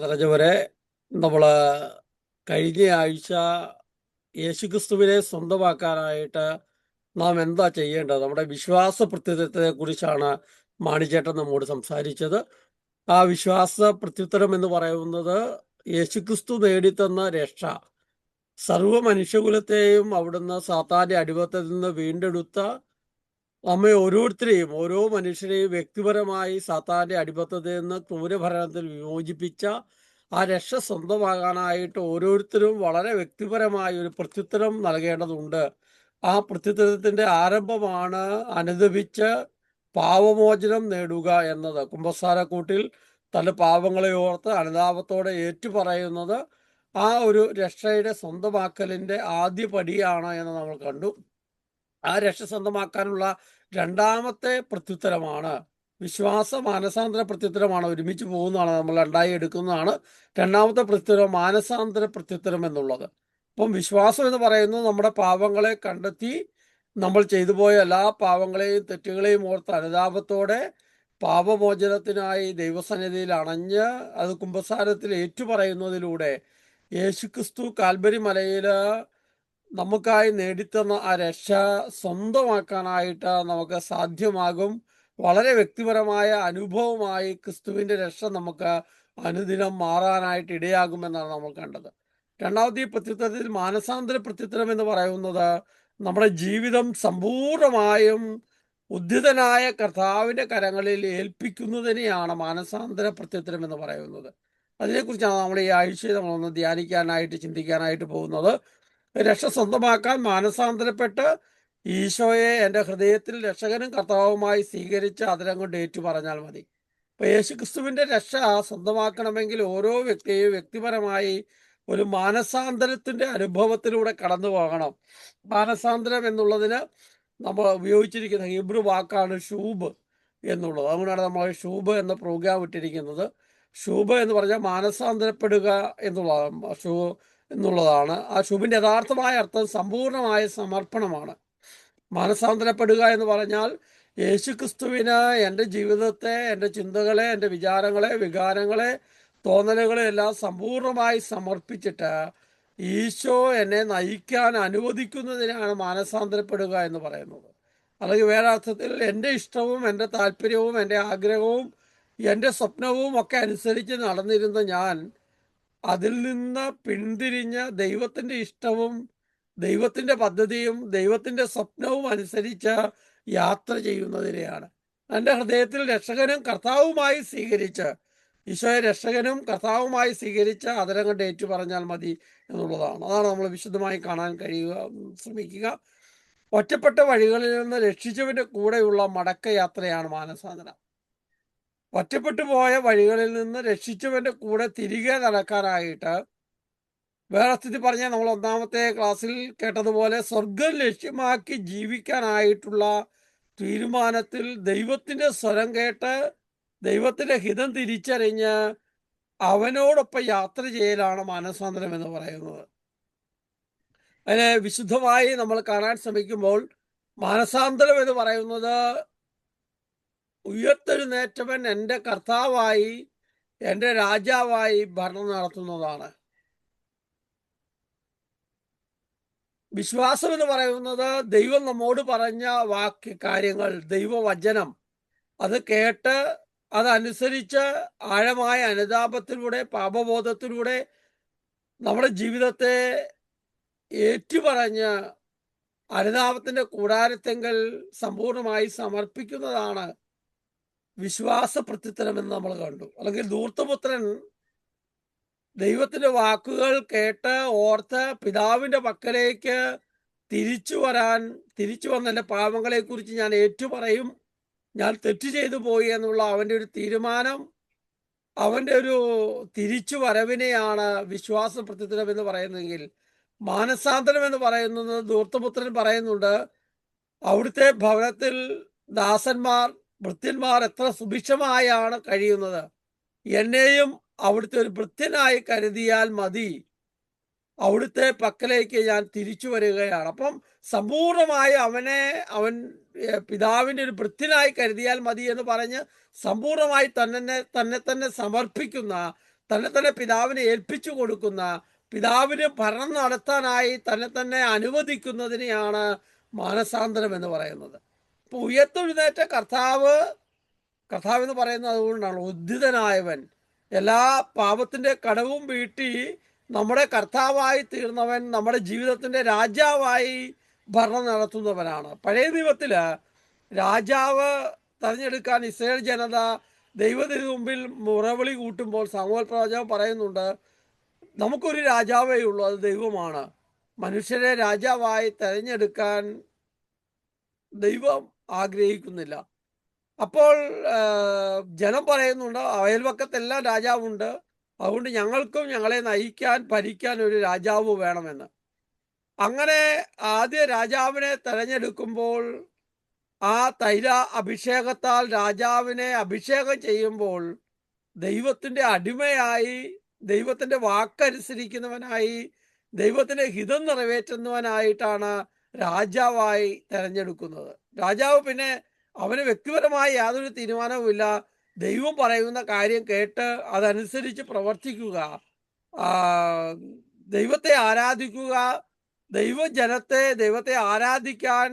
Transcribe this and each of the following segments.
നിറഞ്ഞവരെ നമ്മൾ കഴിഞ്ഞ ആഴ്ച യേശുക്രിസ്തുവിനെ സ്വന്തമാക്കാനായിട്ട് നാം എന്താ ചെയ്യേണ്ടത്? നമ്മുടെ വിശ്വാസ പ്രത്യുത്തരത്തെ കുറിച്ചാണ് മാണിച്ചേട്ടൻ നമ്മോട് സംസാരിച്ചത്. ആ വിശ്വാസ പ്രത്യുത്തരം എന്ന് പറയുന്നത് യേശുക്രിസ്തു നേടിത്തന്ന രക്ഷ, സർവ്വ മനുഷ്യകുലത്തെയും അവിടുന്ന് സാത്താന്റെ അടിമത്തത്തിൽ നിന്ന് വീണ്ടെടുത്ത നമ്മെ ഓരോരുത്തരെയും, ഓരോ മനുഷ്യരെയും വ്യക്തിപരമായി സാത്താന്റെ അടിമത്തത്തിൽ നിന്ന് ക്രൂരഭരണത്തിൽ വിമോചിപ്പിച്ച ആ രക്ഷ സ്വന്തമാകാനായിട്ട് ഓരോരുത്തരും വളരെ വ്യക്തിപരമായ ഒരു പ്രത്യുത്തരം നൽകേണ്ടതുണ്ട്. ആ പ്രത്യുത്തരത്തിന്റെ ആരംഭമാണ് അനുദപിച്ച് പാപമോചനം നേടുക എന്നത്. കുമ്പസാരക്കൂട്ടിൽ തന്റെ പാപങ്ങളെ ഓർത്ത് അനുതാപത്തോടെ ഏറ്റുപറയുന്നത് ആ ഒരു രക്ഷയുടെ സ്വന്തമാക്കലിന്റെ ആദ്യ പടിയാണ് എന്ന് നമ്മൾ കണ്ടു. ആ രക്ഷ സ്വന്തമാക്കാനുള്ള രണ്ടാമത്തെ പ്രത്യുത്തരമാണ് വിശ്വാസ മാനസാന്തര പ്രത്യുത്തരമാണ്. ഒരുമിച്ച് പോകുന്നതാണ്, നമ്മൾ രണ്ടായി എടുക്കുന്നതാണ്. രണ്ടാമത്തെ പ്രത്യുത്തരം മാനസാന്തര പ്രത്യുത്തരം എന്നുള്ളത്. അപ്പം വിശ്വാസം എന്ന് പറയുന്നത് നമ്മുടെ പാപങ്ങളെ കണ്ടെത്തി നമ്മൾ ചെയ്തു പോയ എല്ലാ പാപങ്ങളെയും തെറ്റുകളെയും ഓർത്ത് അനുതാപത്തോടെ പാപമോചനത്തിനായി ദൈവസന്നിധിയിൽ അണഞ്ഞ് അത് കുമ്പസാരത്തിൽ ഏറ്റുപറയുന്നതിലൂടെ യേശുക്രിസ്തു കാൽവരി മലയിൽ നമുക്കായി നേടിത്തന്ന ആ രക്ഷ സ്വന്തമാക്കാനായിട്ട് നമുക്ക് സാധ്യമാകും. വളരെ വ്യക്തിപരമായ അനുഭവമായി ക്രിസ്തുവിന്റെ രക്ഷ നമുക്ക് അനുദിനം മാറാനായിട്ട് ഇടയാകുമെന്നാണ് നമ്മൾ കണ്ടത്. രണ്ടാമത്തെ ഈ പ്രത്യുത്തരത്തിൽ മാനസാന്തര പ്രത്യുത്തരം എന്ന് പറയുന്നത് നമ്മുടെ ജീവിതം സമ്പൂർണമായും ഉദ്ധിതനായ കർത്താവിന്റെ കരങ്ങളിൽ ഏൽപ്പിക്കുന്നതിനെയാണ് മാനസാന്തര പ്രത്യുത്തരം എന്ന് പറയുന്നത്. അതിനെക്കുറിച്ചാണ് നമ്മൾ ഈ ആഴ്ചയിൽ നമ്മളൊന്ന് ധ്യാനിക്കാനായിട്ട് ചിന്തിക്കാനായിട്ട് പോകുന്നത്. രക്ഷ സ്വന്തമാക്കാൻ മാനസാന്തരപ്പെട്ട് ഈശോയെ എൻ്റെ ഹൃദയത്തിൽ രക്ഷകനും കർത്താവുമായി സ്വീകരിച്ച് അതിരം കൊണ്ട് ഏറ്റു പറഞ്ഞാൽ മതി. ഇപ്പൊ യേശുക്രിസ്തുവിന്റെ രക്ഷ സ്വന്തമാക്കണമെങ്കിൽ ഓരോ വ്യക്തിയും വ്യക്തിപരമായി ഒരു മാനസാന്തരത്തിന്റെ അനുഭവത്തിലൂടെ കടന്നു പോകണം. മാനസാന്തരം എന്നുള്ളതിന് നമ്മൾ ഉപയോഗിച്ചിരിക്കുന്ന ഹീബ്രു വാക്കാണ് ഷൂബ് എന്നുള്ളത്. അതുകൊണ്ടാണ് നമ്മൾ ഷൂബ് എന്ന പ്രോഗ്രാം ഇട്ടിരിക്കുന്നത്. ഷൂബ് എന്ന് പറഞ്ഞാൽ മാനസാന്തരപ്പെടുക എന്നുള്ളതാണ്. ആ ഷൂബിന്റെ യഥാർത്ഥമായ അർത്ഥം സമ്പൂർണമായ സമർപ്പണമാണ്. മാനസാന്തരപ്പെടുക എന്ന് പറഞ്ഞാൽ യേശുക്രിസ്തുവിന് എൻ്റെ ജീവിതത്തെ, എൻ്റെ ചിന്തകളെ, എൻ്റെ വിചാരങ്ങളെ, വികാരങ്ങളെ, തോന്നലുകളെ എല്ലാം സമ്പൂർണമായി സമർപ്പിച്ചിട്ട് ഈശോ എന്നെ നയിക്കാൻ അനുവദിക്കുന്നതിനാണ് മാനസാന്തരപ്പെടുക എന്ന് പറയുന്നത്. അല്ലെങ്കിൽ വേറെ അർത്ഥത്തിൽ എൻ്റെ ഇഷ്ടവും എൻ്റെ താല്പര്യവും എൻ്റെ ആഗ്രഹവും എൻ്റെ സ്വപ്നവും ഒക്കെ അനുസരിച്ച് നടന്നിരുന്ന ഞാൻ അതിൽ നിന്ന് പിന്തിരിഞ്ഞ് ദൈവത്തിൻ്റെ ഇഷ്ടവും ദൈവത്തിൻ്റെ പദ്ധതിയും ദൈവത്തിൻ്റെ സ്വപ്നവും അനുസരിച്ച് യാത്ര ചെയ്യുന്നതിനെയാണ്. എൻ്റെ ഹൃദയത്തിൽ രക്ഷകനും കർത്താവുമായി സ്വീകരിച്ച്, ഈശോയെ രക്ഷകനും കർത്താവുമായി സ്വീകരിച്ച് അതിരം കൊണ്ട് ഏറ്റു പറഞ്ഞാൽ മതി എന്നുള്ളതാണ്. അതാണ് നമ്മൾ വിശദമായി കാണാൻ ശ്രമിക്കുക. ഒറ്റപ്പെട്ട വഴികളിൽ നിന്ന് രക്ഷിച്ചവന്റെ കൂടെയുള്ള മടക്കയാത്രയാണ് മാനസാന്തരം. ഒറ്റപ്പെട്ടു പോയ വഴികളിൽ നിന്ന് രക്ഷിച്ചവന്റെ കൂടെ തിരികെ നടക്കാനായിട്ട്, വേറെ അർത്ഥത്തിൽ പറഞ്ഞാൽ നമ്മൾ ഒന്നാമത്തെ ക്ലാസ്സിൽ കേട്ടതുപോലെ സ്വർഗം ലക്ഷ്യമാക്കി ജീവിക്കാനായിട്ടുള്ള തീരുമാനത്തിൽ ദൈവത്തിന്റെ സ്വരം കേട്ട് ദൈവത്തിന്റെ ഹിതം തിരിച്ചറിഞ്ഞ് അവനോടൊപ്പം യാത്ര ചെയ്യലാണ് മാനസാന്തരം എന്ന് പറയുന്നത്. അതിനെ വിശുദ്ധമായി നമ്മൾ കാണാൻ ശ്രമിക്കുമ്പോൾ മാനസാന്തരം എന്ന് പറയുന്നത് ഉയർത്തെഴുന്നേറ്റവൻ എൻ്റെ കർത്താവായി, എൻ്റെ രാജാവായി ഭരണം നടത്തുന്നതാണ്. വിശ്വാസം എന്ന് പറയുന്നത് ദൈവം നമ്മോട് പറഞ്ഞ കാര്യങ്ങൾ, ദൈവവചനം, അത് കേട്ട് അതനുസരിച്ച് ആഴമായ അനുതാപത്തിലൂടെ, പാപബോധത്തിലൂടെ നമ്മുടെ ജീവിതത്തെ ഏറ്റുപറഞ്ഞ് അനുതാപത്തിന്റെ കൂടാരത്തെങ്കിൽ സമ്പൂർണമായി സമർപ്പിക്കുന്നതാണ് വിശ്വാസ പ്രത്യുത്തരം എന്ന് നമ്മൾ കണ്ടു. അല്ലെങ്കിൽ ധൂർത്തപുത്രൻ ദൈവത്തിന്റെ വാക്കുകൾ കേട്ട് ഓർത്ത് പിതാവിന്റെ പക്കലേക്ക് തിരിച്ചു വന്ന് എൻ്റെ പാപങ്ങളെ കുറിച്ച് ഞാൻ ഏറ്റുപറയും, ഞാൻ തെറ്റ് ചെയ്തു പോയി എന്നുള്ള അവന്റെ ഒരു തീരുമാനം, അവന്റെ ഒരു തിരിച്ചു വരവിനെയാണ് വിശ്വാസ പ്രത്യുത്തരം എന്ന് പറയുന്നതെങ്കിൽ, മാനസാന്തരം എന്ന് പറയുന്നത് ധൂർത്തപുത്രൻ പറയുന്നുണ്ട്, അവിടുത്തെ ഭവനത്തിൽ ദാസന്മാർ, ഭൃത്യന്മാർ എത്ര സുഭിക്ഷമായാണ് കഴിയുന്നത്, എന്നെയും അവിടുത്തെ ഒരു ഭൃത്യനായി കരുതിയാൽ മതി, അവിടുത്തെ പക്കലേക്ക് ഞാൻ തിരിച്ചു വരികയാണ്. അപ്പം സമ്പൂർണമായി അവൻ പിതാവിൻ്റെ ഒരു ഭൃത്യനായി കരുതിയാൽ മതി എന്ന് പറഞ്ഞ് സമ്പൂർണമായി തന്നെ സമർപ്പിക്കുന്ന, തന്നെ തന്നെ പിതാവിനെ ഏൽപ്പിച്ചു കൊടുക്കുന്ന, പിതാവിന് ഭരണം നടത്താനായി തന്നെ തന്നെ അനുവദിക്കുന്നതിനെയാണ് മാനസാന്തരം എന്ന് പറയുന്നത്. ഇപ്പൊ ഉയർത്തെഴുന്നേറ്റ കർത്താവ് എന്ന് പറയുന്നത് അതുകൊണ്ടാണ് ഉദ്ധിതനായവൻ, എല്ലാ പാപത്തിന്റെ കടവും വീട്ടി നമ്മുടെ കർത്താവായി തീർന്നവൻ, നമ്മുടെ ജീവിതത്തിന്റെ രാജാവായി ഭരണം നടത്തുന്നവനാണ്. പഴയ നിയമത്തില് രാജാവ് തെരഞ്ഞെടുക്കാൻ ഇസ്രായേൽ ജനത ദൈവത്തിന് മുമ്പിൽ മുറവിളി കൂട്ടുമ്പോൾ സാമുവേൽ പ്രവാചകൻ പറയുന്നുണ്ട്, നമുക്കൊരു രാജാവേ ഉള്ളൂ, അത് ദൈവമാണ്. മനുഷ്യരെ രാജാവായി തെരഞ്ഞെടുക്കാൻ ദൈവം ആഗ്രഹിക്കുന്നില്ല. അപ്പോൾ ജനം പറയുന്നുണ്ട്, അയൽവക്കത്തെല്ലാം രാജാവുണ്ട്, അതുകൊണ്ട് ഞങ്ങൾക്കും ഞങ്ങളെ നയിക്കാൻ ഭരിക്കാൻ ഒരു രാജാവ് വേണമെന്ന്. അങ്ങനെ ആദ്യ രാജാവിനെ തെരഞ്ഞെടുക്കുമ്പോൾ ആ തൈല അഭിഷേകത്താൽ രാജാവിനെ അഭിഷേകം ചെയ്യുമ്പോൾ ദൈവത്തിൻ്റെ അടിമയായി, ദൈവത്തിൻ്റെ വാക്കനുസരിക്കുന്നവനായി, ദൈവത്തിൻ്റെ ഹിതം നിറവേറ്റുന്നവനായിട്ടാണ് രാജാവായി തെരഞ്ഞെടുക്കുന്നത്. രാജാവ് പിന്നെ അവന് വ്യക്തിപരമായി യാതൊരു തീരുമാനവുമില്ല, ദൈവം പറയുന്ന കാര്യം കേട്ട് അതനുസരിച്ച് പ്രവർത്തിക്കുക, ദൈവത്തെ ആരാധിക്കുക, ദൈവത്തെ ആരാധിക്കാൻ,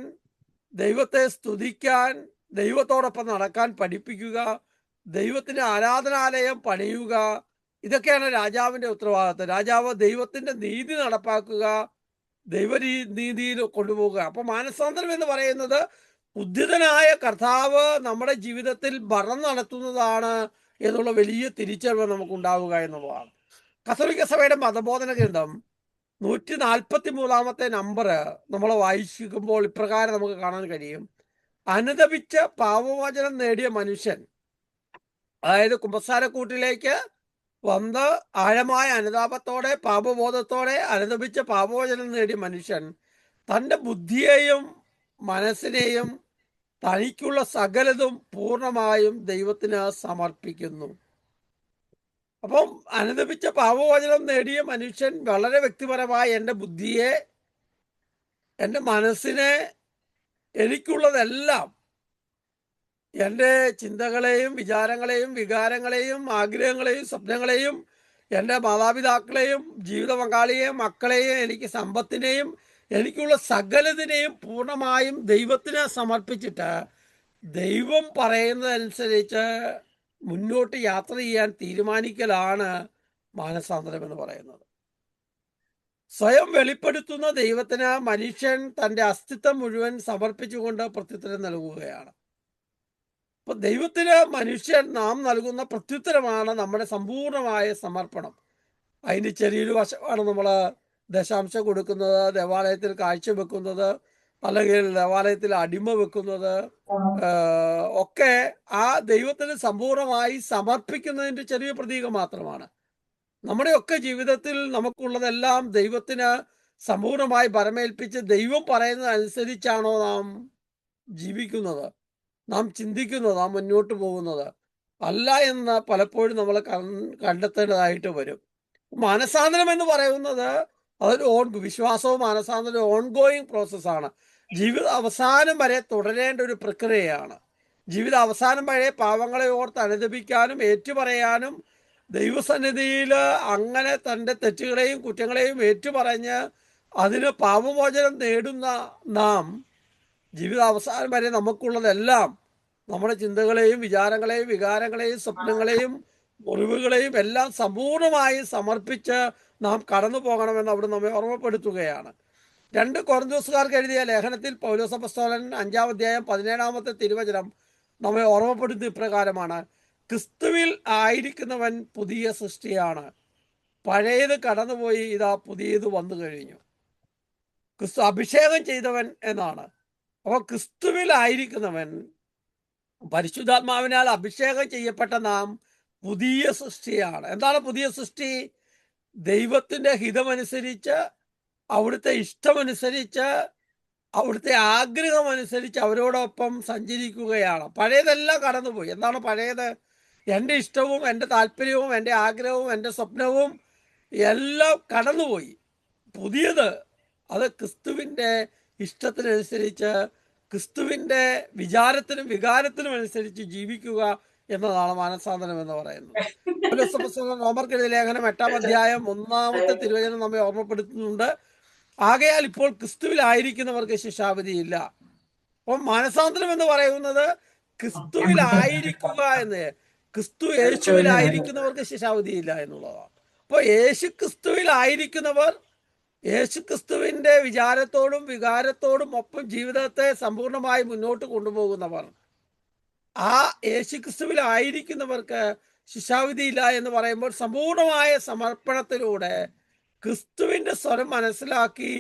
ദൈവത്തെ സ്തുതിക്കാൻ, ദൈവത്തോടൊപ്പം നടക്കാൻ പഠിപ്പിക്കുക, ദൈവത്തിന് ആരാധനാലയം പണിയുക, ഇതൊക്കെയാണ് രാജാവിൻ്റെ ഉത്തരവാദിത്വം. രാജാവ് ദൈവത്തിൻ്റെ നീതി നടപ്പാക്കുക, ദൈവനീതിയിൽ കൊണ്ടുപോകുക. അപ്പൊ മാനസാന്തരം എന്ന് പറയുന്നത് ഉദ്ധിതനായ കർത്താവ് നമ്മുടെ ജീവിതത്തിൽ ഭരണം നടത്തുന്നതാണ് എന്നുള്ള വലിയ തിരിച്ചറിവ് നമുക്കുണ്ടാവുക എന്നുള്ളതാണ്. കത്തോലിക്ക സഭയുടെ മതബോധന ഗ്രന്ഥം 143 നമ്പർ നമ്മൾ വായിക്കുമ്പോൾ ഇപ്രകാരം നമുക്ക് കാണാൻ കഴിയും. അനുതപിച്ച് പാപമോചനം നേടിയ മനുഷ്യൻ, അതായത് കുമ്പസാരക്കൂട്ടിലേക്ക് വന്ന് ആഴമായ അനുതാപത്തോടെ പാപബോധത്തോടെ അനുതപിച്ച് പാപമോചനം നേടിയ മനുഷ്യൻ തൻ്റെ ബുദ്ധിയെയും മനസ്സിനെയും തനിക്കുള്ള സകലതും പൂർണ്ണമായും ദൈവത്തിന് സമർപ്പിക്കുന്നു. അപ്പം അനുതപിച്ച പാപമോചനം നേടിയ മനുഷ്യൻ വളരെ വ്യക്തിപരമായി എൻ്റെ ബുദ്ധിയെ, എൻ്റെ മനസ്സിനെ, എനിക്കുള്ളതെല്ലാം, എൻ്റെ ചിന്തകളെയും വിചാരങ്ങളെയും വികാരങ്ങളെയും ആഗ്രഹങ്ങളെയും സ്വപ്നങ്ങളെയും എൻ്റെ മാതാപിതാക്കളെയും ജീവിത പങ്കാളിയെയും മക്കളെയും എനിക്ക് സമ്പത്തിനെയും എനിക്കുള്ള സകലതിനെയും പൂർണ്ണമായും ദൈവത്തിന് സമർപ്പിച്ചിട്ട് ദൈവം പറയുന്നതനുസരിച്ച് മുന്നോട്ട് യാത്ര ചെയ്യാൻ തീരുമാനിക്കലാണ് മാനസാന്തരം എന്ന് പറയുന്നത്. സ്വയം വെളിപ്പെടുത്തുന്ന ദൈവത്തിന് മനുഷ്യൻ തൻ്റെ അസ്തിത്വം മുഴുവൻ സമർപ്പിച്ചുകൊണ്ട് പ്രത്യുത്തരം നൽകുകയാണ്. അപ്പൊ ദൈവത്തിന് മനുഷ്യൻ നാം നൽകുന്ന പ്രത്യുത്തരമാണ് നമ്മുടെ സമ്പൂർണമായ സമർപ്പണം. അതിന് ചെറിയൊരു വശമാണ് നമ്മൾ ദശാംശം കൊടുക്കുന്നത്, ദേവാലയത്തിൽ കാഴ്ചവെക്കുന്നത്, അല്ലെങ്കിൽ ദേവാലയത്തിൽ അടിമ വെക്കുന്നത്, ഒക്കെ ആ ദൈവത്തിന് സമ്പൂർണമായി സമർപ്പിക്കുന്നതിൻ്റെ ചെറിയ പ്രതീകം മാത്രമാണ്. നമ്മുടെയൊക്കെ ജീവിതത്തിൽ നമുക്കുള്ളതെല്ലാം ദൈവത്തിന് സമ്പൂർണമായി ഭരമേൽപ്പിച്ച് ദൈവം പറയുന്നതനുസരിച്ചാണോ നാം ജീവിക്കുന്നത്, നാം ചിന്തിക്കുന്നത്, നാം മുന്നോട്ട് പോകുന്നത്? അല്ല എന്ന് പലപ്പോഴും നമ്മൾ കണ്ടെത്തേണ്ടതായിട്ട് വരും. മാനസാന്തരം എന്ന് പറയുന്നത് അതൊരു വിശ്വാസവും മാനസാന്തരം ഓൺഗോയിങ് പ്രോസസ്സാണ്. ജീവിത അവസാനം വരെ തുടരേണ്ട ഒരു പ്രക്രിയയാണ്. ജീവിത അവസാനം വരെ പാവങ്ങളെ ഓർത്ത് അനുദപിക്കാനും ഏറ്റുപറയാനും ദൈവസന്നിധിയിൽ അങ്ങനെ തൻ്റെ തെറ്റുകളെയും കുറ്റങ്ങളെയും ഏറ്റുപറഞ്ഞ് അതിന് പാപമോചനം നേടുന്ന നാം ജീവിത അവസാനം വരെ നമുക്കുള്ളതെല്ലാം, നമ്മുടെ ചിന്തകളെയും വിചാരങ്ങളെയും വികാരങ്ങളെയും സ്വപ്നങ്ങളെയും മുറിവുകളെയും എല്ലാം സമ്പൂർണമായി സമർപ്പിച്ച് നാം കടന്നു പോകണമെന്ന് അവിടെ നമ്മെ ഓർമ്മപ്പെടുത്തുകയാണ്. 2 കൊരിന്ത്യക്കാർക്ക് എഴുതിയ ലേഖനത്തിൽ പൗലോസ് അപ്പോസ്തലൻ 5-ാം അധ്യായം 17-ാമത്തെ തിരുവചനം നമ്മെ ഓർമ്മപ്പെടുത്തിയ ഇപ്രകാരമാണ്: ക്രിസ്തുവിൽ ആയിരിക്കുന്നവൻ പുതിയ സൃഷ്ടിയാണ്, പഴയത് കടന്നുപോയി, ഇതാ പുതിയത് വന്നു കഴിഞ്ഞു. ക്രിസ്തു അഭിഷേകം ചെയ്തവൻ എന്നാണ്. അപ്പോൾ ക്രിസ്തുവിൽ ആയിരിക്കുന്നവൻ, പരിശുദ്ധാത്മാവിനാൽ അഭിഷേകം ചെയ്യപ്പെട്ട നാം പുതിയ സൃഷ്ടിയാണ്. എന്താണ് പുതിയ സൃഷ്ടി? ദൈവത്തിൻ്റെ ഹിതമനുസരിച്ച്, അവിടുത്തെ ഇഷ്ടമനുസരിച്ച്, അവിടുത്തെ ആഗ്രഹമനുസരിച്ച് അവരോടൊപ്പം സഞ്ചരിക്കുകയാണ്. പഴയതെല്ലാം കടന്നുപോയി. എന്താണ് പഴയത്? എൻ്റെ ഇഷ്ടവും എൻ്റെ താല്പര്യവും എൻ്റെ ആഗ്രഹവും എൻ്റെ സ്വപ്നവും എല്ലാം കടന്നുപോയി. പുതിയത് അത് ക്രിസ്തുവിൻ്റെ ഇഷ്ടത്തിനനുസരിച്ച്, ക്രിസ്തുവിൻ്റെ വിചാരത്തിനും വികാരത്തിനും അനുസരിച്ച് ജീവിക്കുക എന്നതാണ് മാനസാന്തരം എന്ന് പറയുന്നത്. പൗലോസ് റോമർക്കെഴുതിയ ലേഖനം 8-ാം അധ്യായം 1-ാമത്തെ തിരുവചനം നമ്മെ ഓർമ്മപ്പെടുത്തുന്നുണ്ട്. ആകയാൽ ഇപ്പോൾ ക്രിസ്തുവിലായിരിക്കുന്നവർക്ക് ശിക്ഷാവിധിയില്ല. അപ്പം മാനസാന്തരം എന്ന് പറയുന്നത് ക്രിസ്തുവിലായിരിക്കുക എന്ന്, ക്രിസ്തു യേശുവിലായിരിക്കുന്നവർക്ക് ശിക്ഷാവിധിയില്ല എന്നുള്ളതാണ്. അപ്പോൾ യേശു ക്രിസ്തുവിലായിരിക്കുന്നവർ യേശുക്രിസ്തുവിന്റെ വിചാരത്തോടും വികാരത്തോടും ഒപ്പം ജീവിതത്തെ സമ്പൂർണമായി മുന്നോട്ട് കൊണ്ടുപോകുന്നവർ, ആ യേശുക്രിസ്തുവിലായിരിക്കുന്നവർക്ക് ശിക്ഷാവിധിയില്ല എന്ന് പറയുമ്പോൾ സമ്പൂർണമായ സമർപ്പണത്തിലൂടെ ക്രിസ്തുവിന്റെ സ്വരം മനസ്സിലാക്കി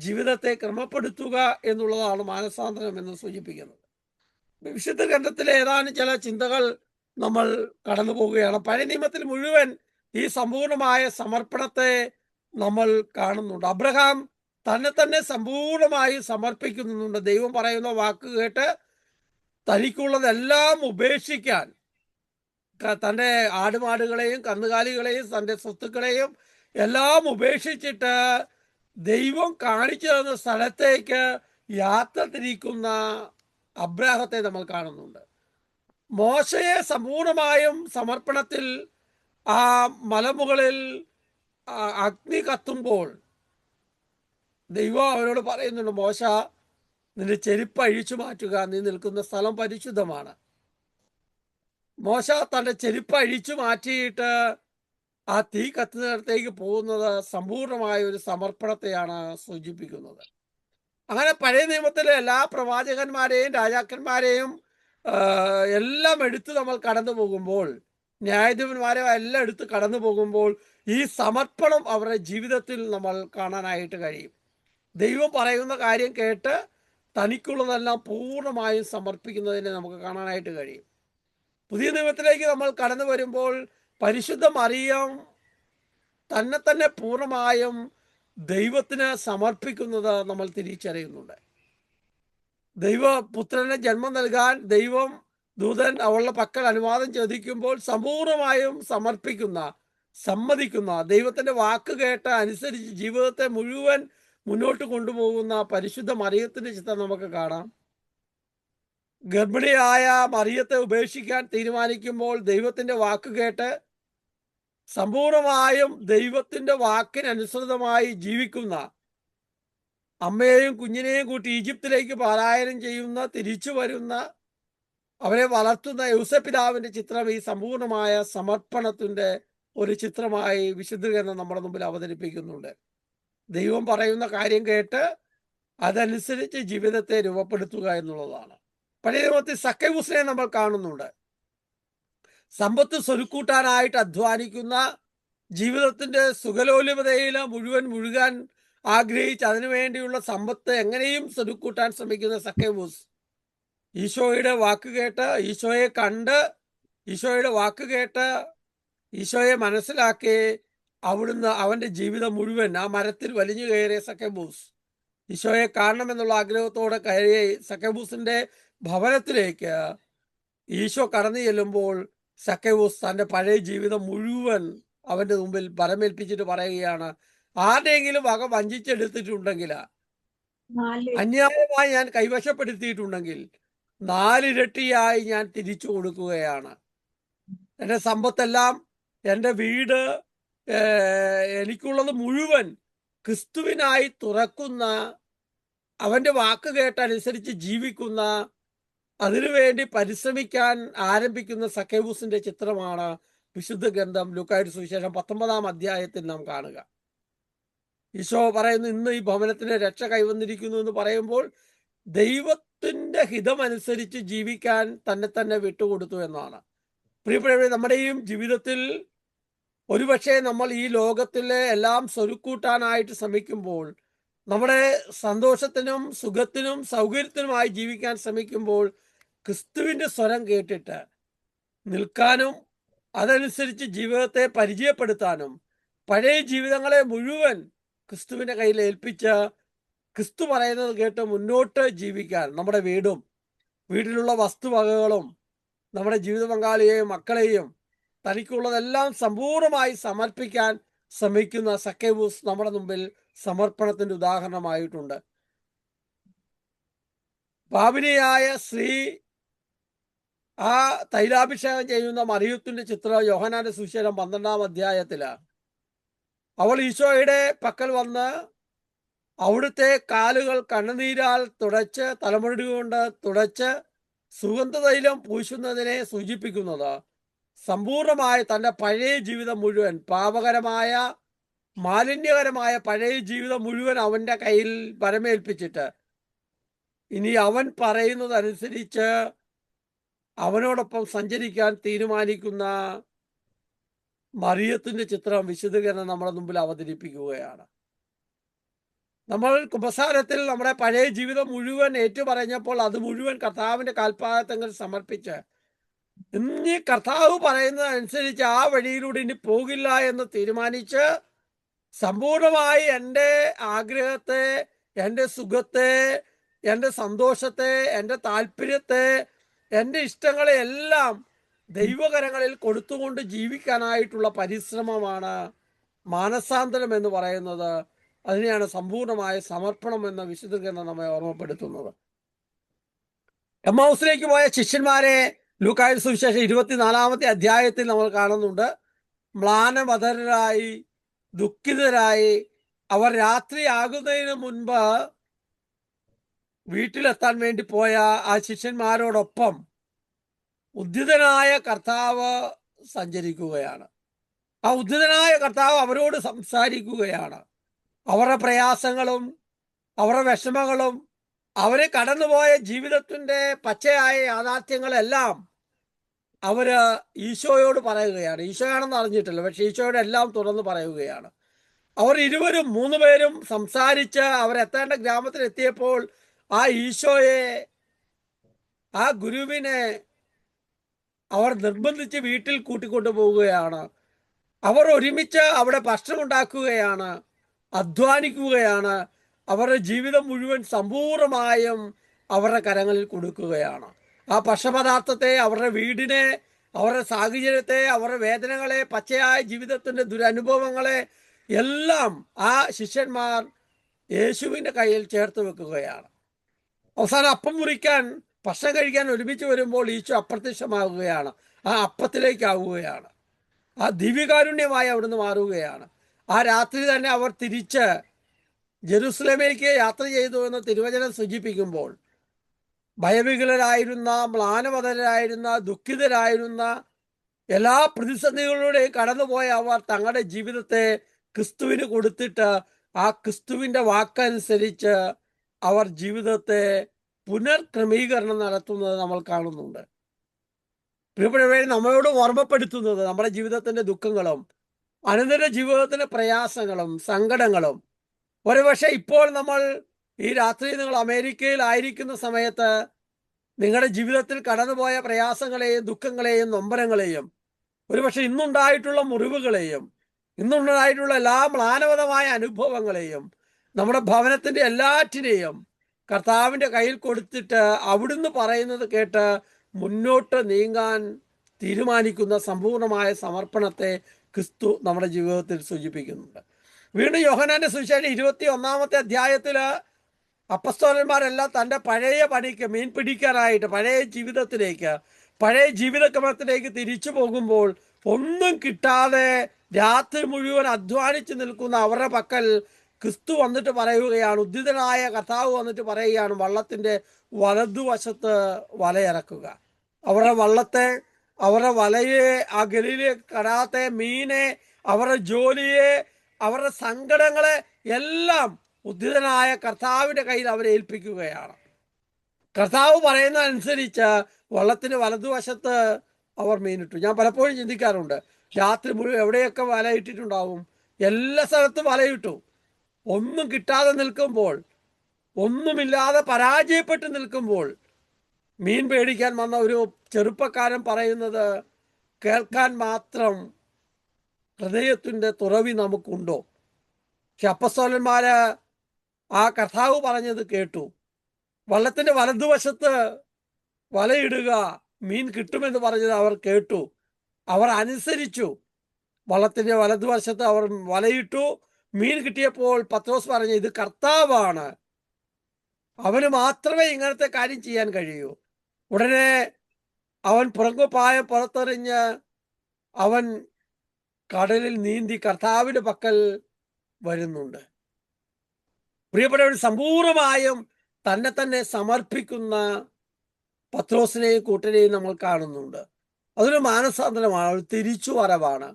ജീവിതത്തെ ക്രമപ്പെടുത്തുക എന്നുള്ളതാണ് മാനസാന്തരം എന്ന് സൂചിപ്പിക്കുന്നത്. വിശുദ്ധ ഗ്രന്ഥത്തിലെ ഏതാനും ചില ചിന്തകൾ നമ്മൾ കടന്നു പോവുകയാണ്. പഴയ നിയമത്തിൽ മുഴുവൻ ഈ സമ്പൂർണമായ സമർപ്പണത്തെ നമ്മൾ കാണുന്നുണ്ട്. അബ്രഹാം തന്നെ സമ്പൂർണമായി സമർപ്പിക്കുന്നുണ്ട്. ദൈവം പറയുന്ന വാക്ക് കേട്ട് തനിക്കുള്ളതെല്ലാം ഉപേക്ഷിക്കാൻ, തൻ്റെ ആടുമാടുകളെയും കന്നുകാലികളെയും തൻ്റെ സ്വത്തുക്കളെയും എല്ലാം ഉപേക്ഷിച്ചിട്ട് ദൈവം കാണിച്ചു തന്ന സ്ഥലത്തേക്ക് യാത്ര തിരിക്കുന്ന അബ്രാഹത്തെ നമ്മൾ കാണുന്നുണ്ട്. മോശയെ സമ്പൂർണമായും സമർപ്പണത്തിൽ ആ മലമുകളിൽ അഗ്നി കത്തുമ്പോൾ ദൈവം അവരോട് പറയുന്നുണ്ട്, മോശ നിന്റെ ചെരുപ്പ് അഴിച്ചു മാറ്റുക, നീ നിൽക്കുന്ന സ്ഥലം പരിശുദ്ധമാണ്. മോശ തൻ്റെ ചെരുപ്പ് അഴിച്ചു മാറ്റിയിട്ട് ആ തീ കത്തുന്നിടത്തേക്ക് പോകുന്നത് സമ്പൂർണമായ ഒരു സമർപ്പണത്തെയാണ് സൂചിപ്പിക്കുന്നത്. അങ്ങനെ പഴയ നിയമത്തിലെ എല്ലാ പ്രവാചകന്മാരെയും രാജാക്കന്മാരെയും എല്ലാം എടുത്ത് നമ്മൾ കടന്നു പോകുമ്പോൾ, ന്യായാധിപന്മാരെ എല്ലാം എടുത്ത് കടന്നു പോകുമ്പോൾ ഈ സമർപ്പണം അവരുടെ ജീവിതത്തിൽ നമ്മൾ കാണാനായിട്ട് കഴിയും. ദൈവം പറയുന്ന കാര്യം കേട്ട് തനിക്കുള്ളതെല്ലാം പൂർണ്ണമായും സമർപ്പിക്കുന്നതിനെ നമുക്ക് കാണാനായിട്ട് കഴിയും. പുതിയ നിയമത്തിലേക്ക് നമ്മൾ കടന്നു വരുമ്പോൾ പരിശുദ്ധ മറിയം തന്നെ പൂർണ്ണമായും ദൈവത്തിന് സമർപ്പിക്കുന്നത് നമ്മൾ തിരിച്ചറിയുന്നുണ്ട്. ദൈവപുത്രന് ജന്മം നൽകാൻ ദൈവം ദൂതൻ അവളുടെ പക്കൽ അനുവാദം ചോദിക്കുമ്പോൾ സമ്പൂർണമായും സമ്മതിക്കുന്ന, ദൈവത്തിന്റെ വാക്ക് കേട്ട് അനുസരിച്ച് ജീവിതത്തെ മുഴുവൻ മുന്നോട്ട് കൊണ്ടുപോകുന്ന പരിശുദ്ധ മറിയത്തിന്റെ ചിത്രം നമുക്ക് കാണാം. ഗർഭിണിയായ മറിയത്തെ ഉപേക്ഷിക്കാൻ തീരുമാനിക്കുമ്പോൾ ദൈവത്തിന്റെ വാക്ക് കേട്ട് സമ്പൂർണമായും ദൈവത്തിന്റെ വാക്കിനനുസൃതമായി ജീവിക്കുന്ന, അമ്മയെയും കുഞ്ഞിനെയും കൂട്ടി ഈജിപ്തിലേക്ക് പലായനം ചെയ്യുന്ന, തിരിച്ചു വരുന്ന, അവരെ വളർത്തുന്ന യൗസപിതാവിന്റെ ചിത്രം ഈ സമ്പൂർണമായ സമർപ്പണത്തിന്റെ ഒരു ചിത്രമായി വിശുദ്ധ ഗ്രന്ഥം നമ്മുടെ മുമ്പിൽ അവതരിപ്പിക്കുന്നുണ്ട്. ദൈവം പറയുന്ന കാര്യം കേട്ട് അതനുസരിച്ച് ജീവിതത്തെ രൂപപ്പെടുത്തുക എന്നുള്ളതാണ്. പഴയ നിയമത്തിൽ സക്കൈവൂസിനെ നമ്മൾ കാണുന്നുണ്ട്. സമ്പത്ത് സ്വരുക്കൂട്ടാനായിട്ട് അധ്വാനിക്കുന്ന, ജീവിതത്തിന്റെ സുഖലോലുപതയിൽ മുഴുവൻ മുഴുകാൻ ആഗ്രഹിച്ച് അതിനുവേണ്ടിയുള്ള സമ്പത്ത് എങ്ങനെയും സ്വരുക്കൂട്ടാൻ ശ്രമിക്കുന്ന സക്കൈവൂസ് ഈശോയുടെ വാക്ക് കേട്ട്, ഈശോയെ കണ്ട്, ഈശോയുടെ വാക്ക് കേട്ട് ഈശോയെ മനസ്സിലാക്കി അവിടുന്ന് അവന്റെ ജീവിതം മുഴുവൻ ആ മരത്തിൽ വലിഞ്ഞു കയറിയ സക്കൈവൂസ് ഈശോയെ കാണണമെന്നുള്ള ആഗ്രഹത്തോടെ കയറിയ സക്കൈവൂസിന്റെ ഭവനത്തിലേക്ക് ഈശോ കടന്നു ചെല്ലുമ്പോൾ സക്കൈവൂസ് തന്റെ പഴയ ജീവിതം മുഴുവൻ അവന്റെ മുമ്പിൽ പരമേൽപ്പിച്ചിട്ട് പറയുകയാണ്, ആരുടെയെങ്കിലും വക വഞ്ചിച്ചെടുത്തിട്ടുണ്ടെങ്കിൽ, അന്യായമായി ഞാൻ കൈവശപ്പെടുത്തിയിട്ടുണ്ടെങ്കിൽ 4 ഇരട്ടിയായി ഞാൻ തിരിച്ചു കൊടുക്കുകയാണ്. എൻ്റെ സമ്പത്തെല്ലാം, എൻ്റെ വീട്, എനിക്കുള്ളത് മുഴുവൻ ക്രിസ്തുവിനായി തുറക്കുന്ന, അവന്റെ വാക്ക് കേട്ടനുസരിച്ച് ജീവിക്കുന്ന, അതിനുവേണ്ടി പരിശ്രമിക്കാൻ ആരംഭിക്കുന്ന സക്കൈവൂസിന്റെ ചിത്രമാണ് വിശുദ്ധ ഗ്രന്ഥം ലൂക്കായുടെ സുവിശേഷം 19-ാം അധ്യായത്തിൽ നാം കാണുക. ഈശോ പറയുന്നു, ഇന്ന് ഈ ഭവനത്തിന് രക്ഷ കൈവന്നിരിക്കുന്നു എന്ന് പറയുമ്പോൾ ദൈവത്തിന്റെ ഹിതമനുസരിച്ച് ജീവിക്കാൻ തന്നെ വിട്ടുകൊടുത്തു എന്നാണ്. പ്രിയപ്പെട്ടവരെ, നമ്മുടെയും ജീവിതത്തിൽ ഒരുപക്ഷെ നമ്മൾ ഈ ലോകത്തിലെ എല്ലാം സ്വരുക്കൂട്ടാനായിട്ട് ശ്രമിക്കുമ്പോൾ, നമ്മുടെ സന്തോഷത്തിനും സുഖത്തിനും സൗകര്യത്തിനുമായി ജീവിക്കാൻ ശ്രമിക്കുമ്പോൾ ക്രിസ്തുവിന്റെ സ്വരം കേട്ടിട്ട് നിൽക്കാനും അതനുസരിച്ച് ജീവിതത്തെ പരിചയപ്പെടുത്താനും പഴയ ജീവിതങ്ങളെ മുഴുവൻ ക്രിസ്തുവിന്റെ കയ്യിൽ ഏൽപ്പിച്ച് ക്രിസ്തു പറയുന്നത് കേട്ട് മുന്നോട്ട് ജീവിക്കാൻ, നമ്മുടെ വീട്ടിലുള്ള വസ്തുവകകളും നമ്മുടെ ജീവിത പങ്കാളിയെയും മക്കളെയും തനിക്കുള്ളതെല്ലാം സമ്പൂർണമായി സമർപ്പിക്കാൻ ശ്രമിക്കുന്ന സക്കൈവൂസ് നമ്മുടെ മുമ്പിൽ സമർപ്പണത്തിന്റെ ഉദാഹരണമായിട്ടുണ്ട്. പാപിനിയായ സ്ത്രീ ആ തൈലാഭിഷേകം ചെയ്യുന്ന മറിയത്തിന്റെ ചിത്രം യോഹന്നാന്റെ സുവിശേഷം 12-ാം അധ്യായത്തില് അവൾ ഈശോയുടെ പക്കൽ വന്ന് അവിടുത്തെ കാലുകൾ കണ്ണുനീരാൽ തുടച്ച് തലമുടി കൊണ്ട് തുടച്ച് സുഗന്ധതൈലം പൂശുന്നതിനെ സൂചിപ്പിക്കുന്നത് സമ്പൂർണമായ തൻ്റെ പഴയ ജീവിതം മുഴുവൻ പാപകരമായ മാലിന്യകരമായ പഴയ ജീവിതം മുഴുവൻ അവൻ്റെ കയ്യിൽ പരമേൽപ്പിച്ചിട്ട് ഇനി അവൻ പറയുന്നതനുസരിച്ച് അവനോടൊപ്പം സഞ്ചരിക്കാൻ തീരുമാനിക്കുന്ന മറിയത്തിന്റെ ചിത്രം വിശുദ്ധീകരണം നമ്മുടെ മുമ്പിൽ അവതരിപ്പിക്കുകയാണ്. നമ്മൾ കുമ്പസാരത്തിൽ നമ്മുടെ പഴയ ജീവിതം മുഴുവൻ ഏറ്റുപറഞ്ഞപ്പോൾ അത് മുഴുവൻ കർത്താവിന്റെ കാൽപാദത്തിൽ സമർപ്പിച്ച് ഇനി കർത്താവ് പറയുന്നതനുസരിച്ച് ആ വഴിയിലൂടെ ഇനി പോകില്ല എന്ന് തീരുമാനിച്ച് സമ്പൂർണമായി എൻ്റെ ആഗ്രഹത്തെ, എൻ്റെ സുഖത്തെ, എൻ്റെ സന്തോഷത്തെ, എൻ്റെ താല്പര്യത്തെ, എൻ്റെ ഇഷ്ടങ്ങളെ എല്ലാം ദൈവകരങ്ങളിൽ കൊടുത്തുകൊണ്ട് ജീവിക്കാനായിട്ടുള്ള പരിശ്രമമാണ് മാനസാന്തരം എന്ന് പറയുന്നത്. അതിനെയാണ് സമ്പൂർണമായ സമർപ്പണം എന്ന വിശുദ്ധീകരണം നമ്മെ ഓർമ്മപ്പെടുത്തുന്നത്. എമ്മൗസിലേക്ക് പോയ ശിഷ്യന്മാരെ ലൂക്കായുടെ സുവിശേഷം 24-ാമത്തെ അധ്യായത്തിൽ നമ്മൾ കാണുന്നുണ്ട്. മ്ലാനമതരായി, ദുഃഖിതരായി അവർ രാത്രിയാകുന്നതിന് മുൻപ് വീട്ടിലെത്താൻ വേണ്ടി പോയ ആ ശിഷ്യന്മാരോടൊപ്പം ഉദ്ധിതനായ കർത്താവ് സഞ്ചരിക്കുകയാണ്. ആ ഉദ്ധിതനായ കർത്താവ് അവരോട് സംസാരിക്കുകയാണ്. അവരുടെ പ്രയാസങ്ങളും അവരുടെ വിഷമങ്ങളും അവരെ കടന്നുപോയ ജീവിതത്തിന്റെ പച്ചയായ യാഥാർത്ഥ്യങ്ങളെല്ലാം അവര് ഈശോയോട് പറയുകയാണ്. ഈശോയാണെന്ന് അറിഞ്ഞിട്ടില്ല, പക്ഷെ ഈശോയോട് എല്ലാം തുറന്ന് പറയുകയാണ്. അവർ ഇരുവരും 3 പേരും സംസാരിച്ച് അവരെത്തേണ്ട ഗ്രാമത്തിൽ എത്തിയപ്പോൾ ആ ഈശോയെ, ആ ഗുരുവിനെ അവർ നിർബന്ധിച്ച് വീട്ടിൽ കൂട്ടിക്കൊണ്ടു പോവുകയാണ്. അവർ ഒരുമിച്ച് അവിടെ ഭക്ഷണം ഉണ്ടാക്കുകയാണ്, അധ്വാനിക്കുകയാണ്. അവരുടെ ജീവിതം മുഴുവൻ സമ്പൂർണമായും അവരുടെ കരങ്ങളിൽ കൊടുക്കുകയാണ്. ആ ഭക്ഷണപദാർത്ഥത്തെ, അവരുടെ വീടിനെ, അവരുടെ സാഹചര്യത്തെ, അവരുടെ വേദനകളെ, പച്ചയായ ജീവിതത്തിൻ്റെ ദുരനുഭവങ്ങളെ എല്ലാം ആ ശിഷ്യന്മാർ യേശുവിൻ്റെ കയ്യിൽ ചേർത്ത് വെക്കുകയാണ്. അവസാനം അപ്പം മുറിക്കാൻ, ഭക്ഷണം കഴിക്കാൻ ഒരുമിച്ച് വരുമ്പോൾ ഈശോ അപ്രത്യക്ഷമാകുകയാണ്. ആ അപ്പത്തിലേക്കാവുകയാണ്. ആ ദിവ്യകാരുണ്യമായി അവിടുന്ന് മാറുകയാണ്. ആ രാത്രി തന്നെ അവർ തിരിച്ച് ജെറുസലേമിലേക്ക് യാത്ര ചെയ്തു എന്ന് തിരുവചനം സൂചിപ്പിക്കുമ്പോൾ ഭയവിഹ്വലരായിരുന്ന, മ്ലാനമതരായിരുന്ന, ദുഃഖിതരായിരുന്ന, എല്ലാ പ്രതിസന്ധികളിലൂടെയും കടന്നുപോയ അവർ തങ്ങളുടെ ജീവിതത്തെ ക്രിസ്തുവിന് കൊടുത്തിട്ട് ആ ക്രിസ്തുവിൻ്റെ വാക്കനുസരിച്ച് അവർ ജീവിതത്തെ പുനർക്രമീകരണം നടത്തുന്നത് നമ്മൾ കാണുന്നുണ്ട്. പ്രിയപ്പെട്ടവരെ, നമ്മളോട് ഓർമ്മപ്പെടുത്തുന്നത് നമ്മുടെ ജീവിതത്തിന്റെ ദുഃഖങ്ങളും അനന്തര ജീവിതത്തിന്റെ പ്രയാസങ്ങളും സങ്കടങ്ങളും. ഒരുപക്ഷെ ഇപ്പോൾ നമ്മൾ ഈ രാത്രി നിങ്ങൾ അമേരിക്കയിലായിരിക്കുന്ന സമയത്ത് നിങ്ങളുടെ ജീവിതത്തിൽ കടന്നുപോയ പ്രയാസങ്ങളെയും ദുഃഖങ്ങളെയും നൊമ്പരങ്ങളെയും ഒരുപക്ഷെ ഇന്നുണ്ടായിട്ടുള്ള മുറിവുകളെയും ഇന്നുണ്ടായിട്ടുള്ള എല്ലാ മ്ലാനവതമായ അനുഭവങ്ങളെയും നമ്മുടെ ഭവനത്തിന്റെ എല്ലാറ്റിനെയും കർത്താവിൻ്റെ കയ്യിൽ കൊടുത്തിട്ട് അവിടുന്ന് പറയുന്നത് കേട്ട് മുന്നോട്ട് നീങ്ങാൻ തീരുമാനിക്കുന്ന സമ്പൂർണമായ സമർപ്പണത്തെ ക്രിസ്തു നമ്മുടെ ജീവിതത്തിൽ സൂചിപ്പിക്കുന്നുണ്ട്. വീണ്ടും യോഹന്നാന്റെ സുവിശേഷം 21-ാമത്തെ അധ്യായത്തില് അപ്പസ്തോലന്മാരെല്ലാം തൻ്റെ പഴയ പണിക്ക്, മീൻ പിടിക്കാനായിട്ട് പഴയ ജീവിതത്തിലേക്ക്, പഴയ ജീവിതക്രമത്തിലേക്ക് തിരിച്ചു പോകുമ്പോൾ ഒന്നും കിട്ടാതെ രാത്രി മുഴുവൻ അധ്വാനിച്ച് നിൽക്കുന്ന അവരുടെ പക്കൽ ക്രിസ്തു വന്നിട്ട് പറയുകയാണ്, ഉദ്ധിതനായ കർത്താവ് വന്നിട്ട് പറയുകയാണ്, വള്ളത്തിൻ്റെ വലതുവശത്ത് വലയിറക്കുക. അവരുടെ വള്ളത്തെ, അവരുടെ വലയെ, ആ ഗലീലെ കടാത്തെ മീനെ, അവരുടെ ജോലിയെ, അവരുടെ സങ്കടങ്ങളെ എല്ലാം ഉദ്ധിതനായ കർത്താവിൻ്റെ കയ്യിൽ അവരെ ഏൽപ്പിക്കുകയാണ്. കർത്താവ് പറയുന്നതനുസരിച്ച് വള്ളത്തിന് വലതുവശത്ത് അവർ മീനിട്ടു. ഞാൻ പലപ്പോഴും ചിന്തിക്കാറുണ്ട്, രാത്രി മുഴുവൻ എവിടെയൊക്കെ വല ഇട്ടിട്ടുണ്ടാവും? എല്ലാ സ്ഥലത്തും വലയിട്ടു. ഒന്നും കിട്ടാതെ നിൽക്കുമ്പോൾ, ഒന്നുമില്ലാതെ പരാജയപ്പെട്ട് നിൽക്കുമ്പോൾ മീൻ പേടിക്കാൻ വന്ന ഒരു ചെറുപ്പക്കാരൻ പറയുന്നത്, കേൾക്കാൻ മാത്രം ഹൃദയത്തിൻ്റെ തുറവി നമുക്കുണ്ടോ? പക്ഷെ അപ്പസ്തോലന്മാര് ആ കർത്താവ് പറഞ്ഞത് കേട്ടു. വള്ളത്തിന്റെ വലതുവശത്ത് വലയിടുക, മീൻ കിട്ടുമെന്ന് പറഞ്ഞത് അവർ കേട്ടു. അവർ അനുസരിച്ചു. വള്ളത്തിന്റെ വലതുവശത്ത് അവർ വലയിട്ടു. മീൻ കിട്ടിയപ്പോൾ പത്രോസ് പറഞ്ഞു, ഇത് കർത്താവാണ്, അവന് മാത്രമേ ഇങ്ങനത്തെ കാര്യം ചെയ്യാൻ കഴിയൂ. ഉടനെ അവൻ പുറങ്കുപായം പുറത്തെറിഞ്ഞ് അവൻ കടലിൽ നീന്തി കർത്താവിന്റെ പക്കൽ വരുന്നുണ്ട്. പ്രിയപ്പെട്ടവർ, സമ്പൂർണമായും തന്നെ തന്നെ സമർപ്പിക്കുന്ന പത്രോസിനെയും കൂട്ടരെയും നമ്മൾ കാണുന്നുണ്ട്. അതൊരു മാനസാന്തരമാണ്, ഒരു തിരിച്ചുവരവാണ്.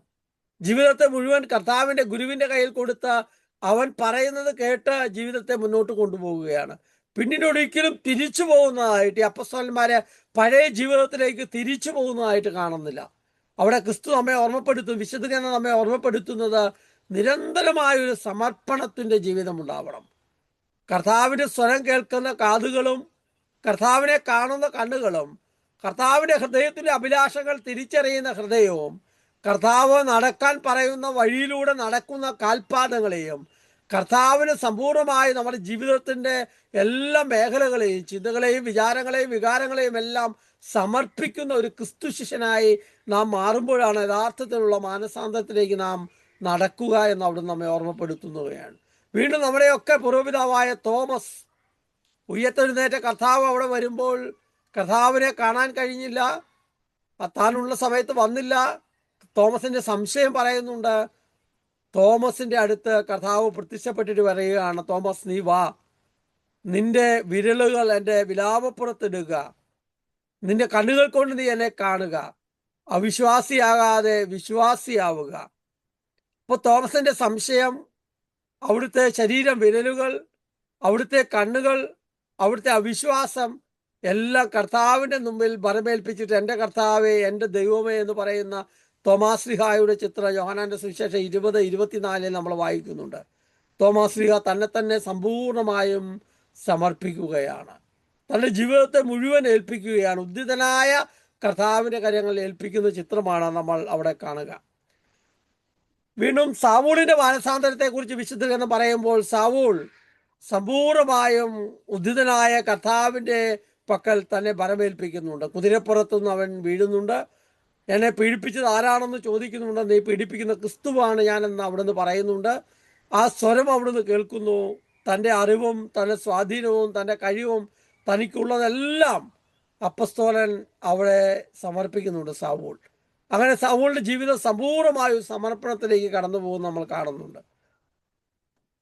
ജീവിതത്തെ മുഴുവൻ കർത്താവിന്റെ ഗുരുവിന്റെ കയ്യിൽ കൊടുത്ത അവൻ പറയുന്നത് കേട്ട് ജീവിതത്തെ മുന്നോട്ട് കൊണ്ടുപോവുകയാണ്. പിന്നീട് ഒരിക്കലും തിരിച്ചു പോകുന്നതായിട്ട് ഈ അപ്പസ്തലന്മാരെ പഴയ ജീവിതത്തിലേക്ക് തിരിച്ചു പോകുന്നതായിട്ട് കാണുന്നില്ല. അവിടെ ക്രിസ്തു നമ്മെ ഓർമ്മപ്പെടുത്തും, വിശുദ്ധ ഗ്രന്ഥം നമ്മെ ഓർമ്മപ്പെടുത്തുന്നത് നിരന്തരമായൊരു സമർപ്പണത്തിന്റെ ജീവിതം ഉണ്ടാവണം. കർത്താവിന്റെ സ്വരം കേൾക്കുന്ന കാതുകളും കർത്താവിനെ കാണുന്ന കണ്ണുകളും കർത്താവിന്റെ ഹൃദയത്തിന്റെ അഭിലാഷങ്ങൾ തിരിച്ചറിയുന്ന ഹൃദയവും കർത്താവ് നടക്കാൻ പറയുന്ന വഴിയിലൂടെ നടക്കുന്ന കാൽപാദങ്ങളെയും കർത്താവിന് സമ്പൂർണമായി നമ്മുടെ ജീവിതത്തിന്റെ എല്ലാ മേഖലകളെയും ചിന്തകളെയും വിചാരങ്ങളെയും വികാരങ്ങളെയും എല്ലാം സമർപ്പിക്കുന്ന ഒരു ക്രിസ്തു ശിഷ്യനായി നാം മാറുമ്പോഴാണ് യഥാർത്ഥത്തിലുള്ള മാനസാന്തരത്തിലേക്ക് നാം നടക്കുക എന്ന് അവിടെ നമ്മെ ഓർമ്മപ്പെടുത്തുകയാണ്. വീണ്ടും നമ്മുടെയൊക്കെ പൂർവ്വപിതാവായ തോമസ്, ഉയർത്തെഴുന്നേറ്റ കർത്താവ് അവിടെ വരുമ്പോൾ കർത്താവിനെ കാണാൻ കഴിഞ്ഞില്ല, താനുള്ള സമയത്ത് വന്നില്ല. തോമസിന്റെ സംശയം പറയുന്നുണ്ട്. തോമസിന്റെ അടുത്ത് കർത്താവ് പ്രത്യക്ഷപ്പെട്ടിട്ട് പറയുകയാണ്, തോമസ് നീ വാ, നിന്റെ വിരലുകൾ എൻ്റെ വിലാപപ്പുറത്തിടുക, നിന്റെ കണ്ണുകൾ കൊണ്ട് നീ എന്നെ കാണുക, അവിശ്വാസിയാകാതെ വിശ്വാസിയാവുക. അപ്പോൾ തോമസിന്റെ സംശയം, അവിടുത്തെ ശരീരം, വിരലുകൾ, അവിടുത്തെ കണ്ണുകൾ, അവിടുത്തെ അവിശ്വാസം എല്ലാം കർത്താവിൻ്റെ മുമ്പിൽ ബലമേൽപ്പിച്ചിട്ട് എൻ്റെ കർത്താവേ, എൻ്റെ ദൈവമേ എന്ന് പറയുന്ന തോമാശ്ലീഹായുടെ ചിത്രം യോഹന്നാന്റെ സുവിശേഷം 20:24 നമ്മൾ വായിക്കുന്നുണ്ട്. തോമാശ്ലീഹ തന്നെ തന്നെ സമ്പൂർണമായും സമർപ്പിക്കുകയാണ്, തൻ്റെ ജീവിതത്തെ മുഴുവൻ ഏൽപ്പിക്കുകയാണ്. ഉദ്ധിതനായ കർത്താവിൻ്റെ കാര്യങ്ങളിൽ ഏൽപ്പിക്കുന്ന ചിത്രമാണ് നമ്മൾ അവിടെ കാണുക. വീണ്ടും സാവൂളിന്റെ മാനസാന്തരത്തെക്കുറിച്ച് വിശുദ്ധ ഗ്രന്ഥം പറയുമ്പോൾ സാവൂൾ സമ്പൂർണമായും ഉദ്ധിതനായ കർത്താവിൻ്റെ പക്കൽ തന്നെ ബലമേൽപ്പിക്കുന്നുണ്ട്. കുതിരപ്പുറത്തുനിന്ന് അവൻ വീഴുന്നുണ്ട്. എന്നെ പീഡിപ്പിച്ചത് ആരാണെന്ന് ചോദിക്കുന്നുണ്ട്. നീ പീഡിപ്പിക്കുന്ന ക്രിസ്തുവാണ് ഞാനെന്ന് അവിടുന്ന് പറയുന്നുണ്ട്. ആ സ്വരം അവിടുന്ന് കേൾക്കുന്നു. തൻ്റെ അറിവും തൻ്റെ സ്വാധീനവും തൻ്റെ കഴിവും തനിക്കുള്ളതെല്ലാം അപ്പസ്തോലൻ അവിടെ സമർപ്പിക്കുന്നുണ്ട് സാവൂൾ. അങ്ങനെ സാവൂളിന്റെ ജീവിതം സമ്പൂർണമായും സമർപ്പണത്തിലേക്ക് കടന്നു പോകുന്ന നമ്മൾ കാണുന്നുണ്ട്.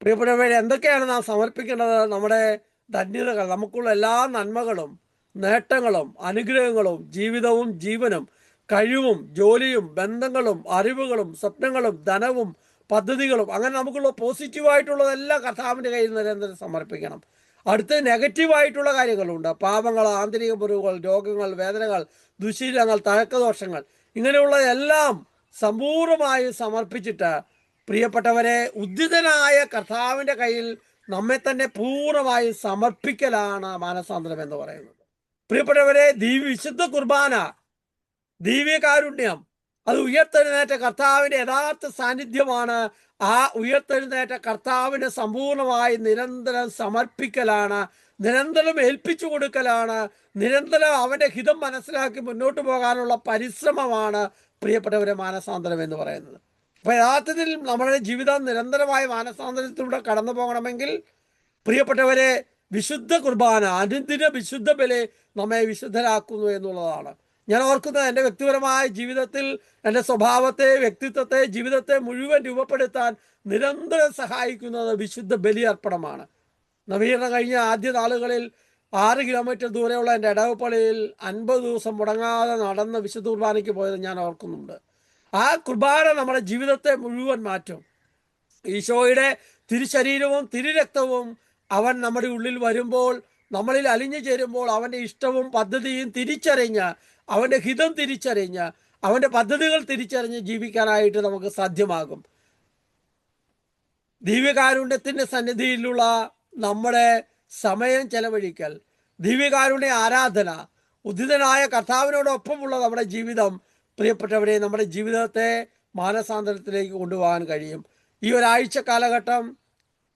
പ്രിയപ്പെട്ടവരെ, എന്തൊക്കെയാണ് നാം സമർപ്പിക്കേണ്ടത്? നമ്മുടെ ധന്യതകൾ, നമുക്കുള്ള എല്ലാ നന്മകളും നേട്ടങ്ങളും അനുഗ്രഹങ്ങളും ജീവിതവും ജീവനും കഴിവും ജോലിയും ബന്ധങ്ങളും അറിവുകളും സ്വപ്നങ്ങളും ധനവും പദ്ധതികളും, അങ്ങനെ നമുക്കുള്ള പോസിറ്റീവായിട്ടുള്ളതെല്ലാം കർത്താവിൻ്റെ കയ്യിൽ നിരന്തരം സമർപ്പിക്കണം. അടുത്ത് നെഗറ്റീവായിട്ടുള്ള കാര്യങ്ങളുണ്ട്. പാപങ്ങൾ, ആന്തരിക മുറിവുകൾ, രോഗങ്ങൾ, വേദനകൾ, ദുശീലങ്ങൾ, തഴക്കദോഷങ്ങൾ, ഇങ്ങനെയുള്ള എല്ലാം സമ്പൂർണമായി സമർപ്പിച്ചിട്ട് പ്രിയപ്പെട്ടവരെ, ഉദ്ധിതനായ കർത്താവിൻ്റെ കയ്യിൽ നമ്മെ തന്നെ പൂർണ്ണമായി സമർപ്പിക്കലാണ് മാനസാന്തരം എന്ന് പറയുന്നത്. പ്രിയപ്പെട്ടവരെ, വിശുദ്ധ കുർബാന, ദിവ്യകാരുണ്യം, അത് ഉയർത്തെഴുന്നേറ്റ കർത്താവിൻ്റെ യഥാർത്ഥ സാന്നിധ്യമാണ്. ആ ഉയർത്തെഴുന്നേറ്റ കർത്താവിന് സമ്പൂർണമായി നിരന്തരം സമർപ്പിക്കലാണ്, നിരന്തരം ഏൽപ്പിച്ചു കൊടുക്കലാണ്, നിരന്തരം അവൻ്റെ ഹിതം മനസ്സിലാക്കി മുന്നോട്ട് പോകാനുള്ള പരിശ്രമമാണ് പ്രിയപ്പെട്ടവരെ മാനസാന്തരം എന്ന് പറയുന്നത്. അപ്പോൾ യഥാർത്ഥത്തിൽ നമ്മുടെ ജീവിതം നിരന്തരമായ മാനസാന്തരത്തിലൂടെ കടന്നു പോകണമെങ്കിൽ പ്രിയപ്പെട്ടവരെ, വിശുദ്ധ കുർബാന, അനുദിന വിശുദ്ധ ബലി നമ്മെ വിശുദ്ധരാക്കുന്നു എന്നുള്ളതാണ്. ഞാൻ ഓർക്കുന്നത്, എൻ്റെ വ്യക്തിപരമായ ജീവിതത്തിൽ എൻ്റെ സ്വഭാവത്തെ, വ്യക്തിത്വത്തെ, ജീവിതത്തെ മുഴുവൻ രൂപപ്പെടുത്താൻ നിരന്തരം സഹായിക്കുന്നത് വിശുദ്ധ ബലി അർപ്പണമാണ്. നവീകരണം കഴിഞ്ഞ ആദ്യ നാളുകളിൽ 6 കിലോമീറ്റർ ദൂരെയുള്ള എൻ്റെ ഇടവപ്പള്ളിയിൽ 50 ദിവസം മുടങ്ങാതെ നടന്ന് വിശുദ്ധ കുർബാനയ്ക്ക് പോയത് ഞാൻ ഓർക്കുന്നുണ്ട്. ആ കുർബാന നമ്മുടെ ജീവിതത്തെ മുഴുവൻ മാറ്റും. ഈശോയുടെ തിരുശരീരവും തിരുരക്തവും അവൻ നമ്മുടെ ഉള്ളിൽ വരുമ്പോൾ, നമ്മളിൽ അലിഞ്ഞു ചേരുമ്പോൾ, അവൻ്റെ ഇഷ്ടവും പദ്ധതിയും തിരിച്ചറിഞ്ഞ്, അവൻ്റെ ഹിതം തിരിച്ചറിഞ്ഞ്, അവൻ്റെ പദ്ധതികൾ തിരിച്ചറിഞ്ഞ് ജീവിക്കാനായിട്ട് നമുക്ക് സാധ്യമാകും. ദിവ്യകാരുണ്യത്തിൻ്റെ സന്നിധിയിലുള്ള നമ്മുടെ സമയം ചെലവഴിക്കൽ, ദിവ്യകാരുണ്യ ആരാധന, ഉദ്ധിതനായ കർത്താവിനോടൊപ്പമുള്ള നമ്മുടെ ജീവിതം, പ്രിയപ്പെട്ടവരെ, നമ്മുടെ ജീവിതത്തെ മാനസാന്തരത്തിലേക്ക് കൊണ്ടുപോകാൻ കഴിയും. ഈ ഒരാഴ്ച കാലഘട്ടം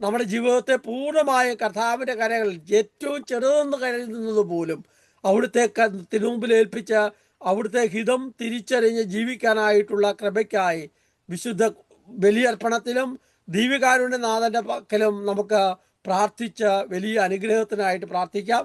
നമ്മുടെ ജീവിതത്തെ പൂർണ്ണമായും കർത്താവിൻ്റെ കരങ്ങളിൽ, ഏറ്റവും ചെറുതെന്ന് കരുതുന്നത് പോലും അവിടുത്തെ തിരുമുമ്പിൽ ഏൽപ്പിച്ച അവിടുത്തെ ഹിതം തിരിച്ചറിഞ്ഞ് ജീവിക്കാനായിട്ടുള്ള കൃപയ്ക്കായി വിശുദ്ധ ബലിയർപ്പണത്തിലും ദിവ്യകാരുണ്യനാഥൻ്റെ പക്കലും നമുക്ക് പ്രാർത്ഥിച്ച് വലിയ അനുഗ്രഹത്തിനായിട്ട് പ്രാർത്ഥിക്കാം.